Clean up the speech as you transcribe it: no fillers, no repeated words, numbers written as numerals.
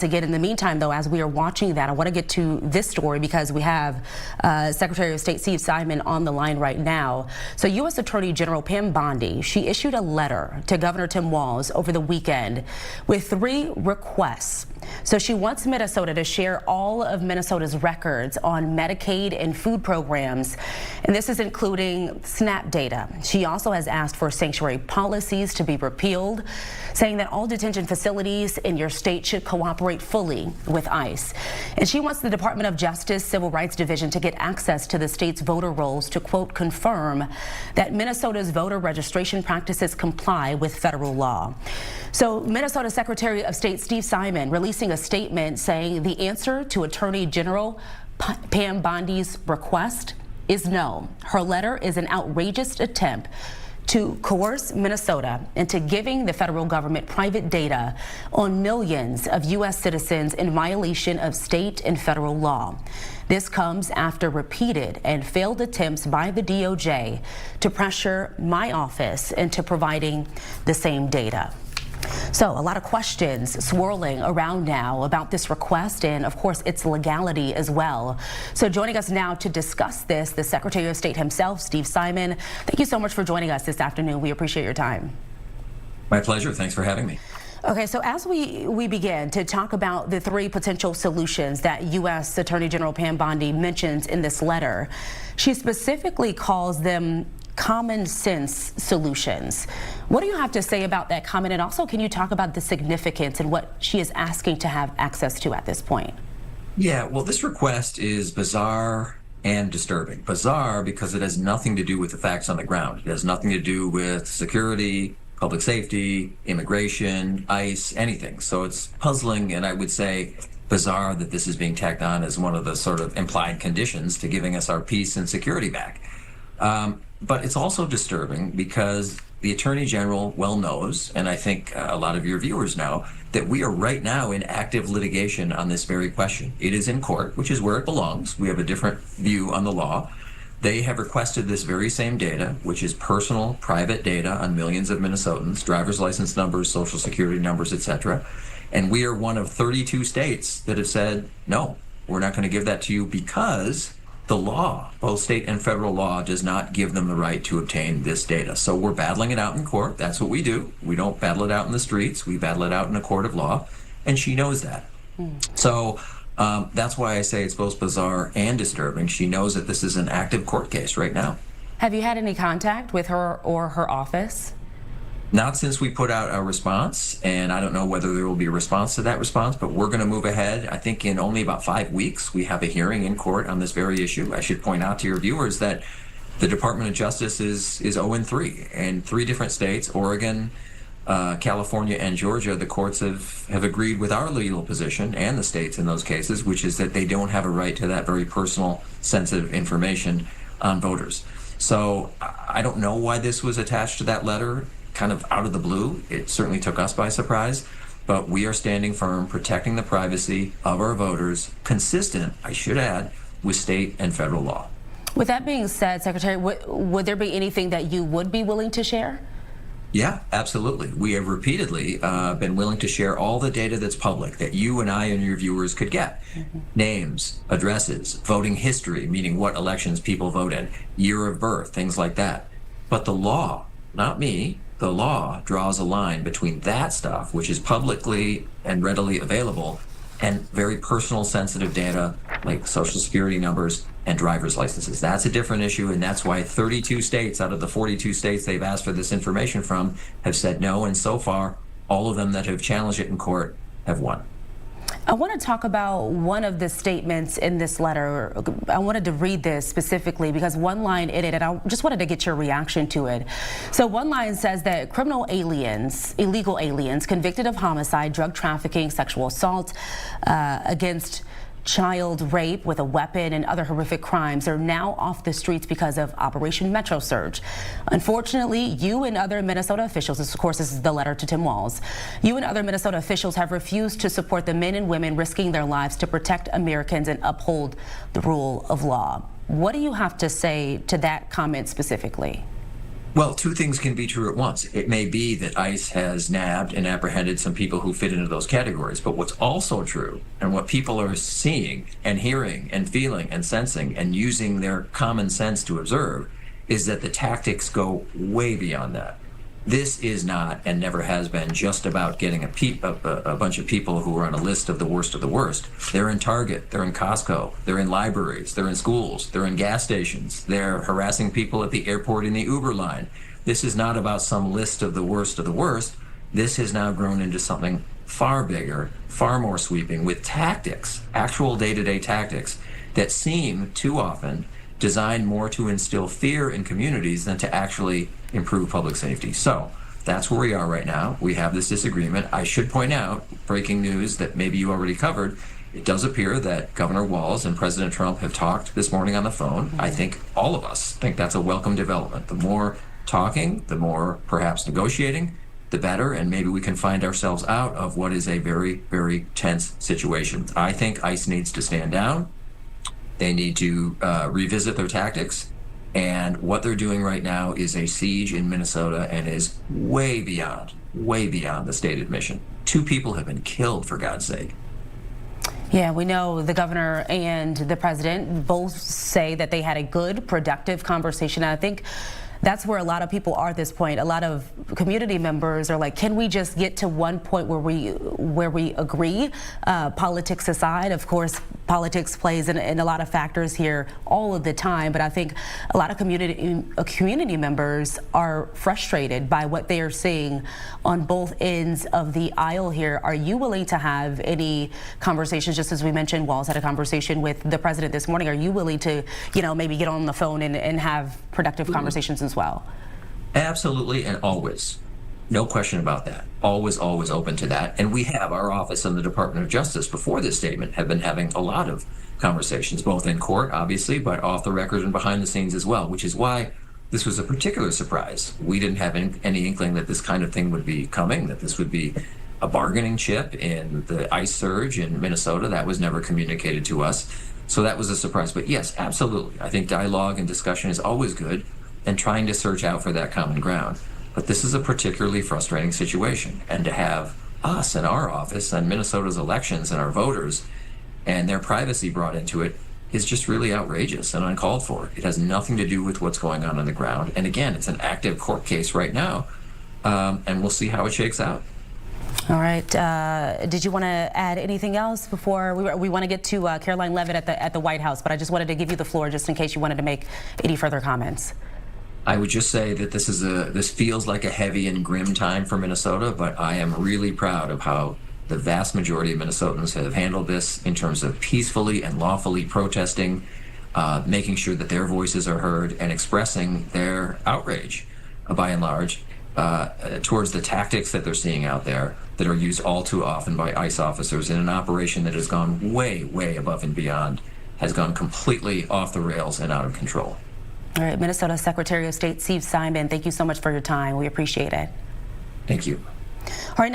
Again, in the meantime, though, as we are watching that, I want to get to this story because we have Secretary of State Steve Simon on the line right now. So U.S. Attorney General Pam Bondi, she issued a letter to Governor Tim Walz over the weekend with 3 requests. So she wants Minnesota to share all of Minnesota's records on Medicaid and food programs, and this is including SNAP data. She also has asked for sanctuary policies to be repealed, saying that all detention facilities in your state should cooperate fully with ICE. And she wants the Department of Justice Civil Rights Division to get access to the state's voter rolls to, quote, confirm that Minnesota's voter registration practices comply with federal law. So Minnesota Secretary of State Steve Simon releasing a statement saying the answer to Attorney General Pam Bondi's request is no. Her letter is an outrageous attempt to coerce Minnesota into giving the federal government private data on millions of U.S. citizens in violation of state and federal law. This comes after repeated and failed attempts by the DOJ to pressure my office into providing the same data. So a lot of questions swirling around now about this request and, of course, its legality as well. So joining us now to discuss this, the Secretary of State himself, Steve Simon. Thank you so much for joining us this afternoon. We appreciate your time. My pleasure. Thanks for having me. Okay, so as we begin to talk about the 3 potential solutions that U.S. Attorney General Pam Bondi mentions in this letter, she specifically calls them common sense solutions. What do you have to say about that comment? And also, can you talk about the significance and what she is asking to have access to at this point? Yeah, well, this request is bizarre and disturbing. Bizarre because it has nothing to do with the facts on the ground. It has nothing to do with security, public safety, immigration, ICE, anything. So it's puzzling, and I would say bizarre that this is being tacked on as one of the sort of implied conditions to giving us our peace and security back. But it's also disturbing because the Attorney General well knows, and I think a lot of your viewers know, that we are right now in active litigation on this very question. It is in court, which is where it belongs. We have a different view on the law. They have requested this very same data, which is personal, private data on millions of Minnesotans, driver's license numbers, social security numbers, etc. And we are one of 32 states that have said, no, we're not going to give that to you because the law, both state and federal law, does not give them the right to obtain this data. So we're battling it out in court. That's what we do. We don't battle it out in the streets. We battle it out in a court of law, and she knows that. So that's why I say it's both bizarre and disturbing. She knows that this is an active court case right now. Have you had any contact with her or her office? Not since we put out our response, and I don't know whether there will be a response to that response, but we're going to move ahead. I think in only about 5 weeks, we have a hearing in court on this very issue. I should point out to your viewers that the Department of Justice is 0-3 in 3 different states, Oregon, California, and Georgia. The courts have agreed with our legal position and the states in those cases, which is that they don't have a right to that very personal, sensitive information on voters. So I don't know why this was attached to that letter, kind of out of the blue. It certainly took us by surprise, but we are standing firm, protecting the privacy of our voters, consistent, I should add, with state and federal law. With that being said, Secretary, would there be anything that you would be willing to share? Yeah, absolutely. We have repeatedly been willing to share all the data that's public that you and I and your viewers could get. Names, addresses, voting history, meaning what elections people vote in, year of birth, things like that. But the law, not me, the law draws a line between that stuff, which is publicly and readily available, and very personal sensitive data like social security numbers and driver's licenses. That's a different issue, and that's why 32 states out of the 42 states they've asked for this information from have said no, and so far, all of them that have challenged it in court have won. I want to talk about one of the statements in this letter. I wanted to read this specifically because one line in it, and I just wanted to get your reaction to it. So one line says that criminal aliens, illegal aliens, convicted of homicide, drug trafficking, sexual assault, against child rape with a weapon and other horrific crimes are now off the streets because of Operation Metro Surge. Unfortunately, you and other Minnesota officials, of course this is the letter to Tim Walz, you and other Minnesota officials have refused to support the men and women risking their lives to protect Americans and uphold the rule of law. What do you have to say to that comment specifically? Well, two things can be true at once. It may be that ICE has nabbed and apprehended some people who fit into those categories, but what's also true, and what people are seeing and hearing and feeling and sensing and using their common sense to observe, is that the tactics go way beyond that. This is not, and never has been, just about getting a bunch of people who are on a list of the worst of the worst. They're in Target, they're in Costco, they're in libraries, they're in schools, they're in gas stations, they're harassing people at the airport in the Uber line. This is not about some list of the worst of the worst. This has now grown into something far bigger, far more sweeping, with tactics, actual day-to-day tactics, that seem too often designed more to instill fear in communities than to actually improve public safety. So that's where we are right now. We have this disagreement. I should point out, breaking news that maybe you already covered, it does appear that Governor Walz and President Trump have talked this morning on the phone. I think all of us think that's a welcome development. The more talking, the more perhaps negotiating, the better, and maybe we can find ourselves out of what is a very, very tense situation. I think ICE needs to stand down. They need to revisit their tactics. And what they're doing right now is a siege in Minnesota and is way beyond the stated mission. 2 people have been killed, for God's sake. Yeah, we know the governor and the president both say that they had a good, productive conversation. And I think that's where a lot of people are at this point. A lot of community members are like, can we just get to one point where we agree? Politics aside, of course, politics plays in a lot of factors here all of the time. But I think a lot of community members are frustrated by what they are seeing on both ends of the aisle here. Are you willing to have any conversations? Just as we mentioned, Walz had a conversation with the president this morning. Are you willing to, maybe get on the phone and have productive conversations as well? Absolutely, and always. No question about that. Always open to that. And we have, our office and the Department of Justice, before this statement, have been having a lot of conversations, both in court, obviously, but off the record and behind the scenes as well, which is why this was a particular surprise. We didn't have any inkling that this kind of thing would be coming, that this would be a bargaining chip in the ICE surge in Minnesota. That was never communicated to us. So that was a surprise. But yes, absolutely. I think dialogue and discussion is always good, and trying to search out for that common ground. But this is a particularly frustrating situation. And to have us and our office and Minnesota's elections and our voters and their privacy brought into it is just really outrageous and uncalled for. It has nothing to do with what's going on the ground. And again, it's an active court case right now, and we'll see how it shakes out. All right. Did you want to add anything else before we want to get to Caroline Leavitt at the White House? But I just wanted to give you the floor just in case you wanted to make any further comments. I would just say that this feels like a heavy and grim time for Minnesota, but I am really proud of how the vast majority of Minnesotans have handled this in terms of peacefully and lawfully protesting, making sure that their voices are heard, and expressing their outrage, by and large, towards the tactics that they're seeing out there that are used all too often by ICE officers in an operation that has gone way above and beyond, has gone completely off the rails and out of control. All right, Minnesota Secretary of State Steve Simon, thank you so much for your time. We appreciate it. Thank you. All right.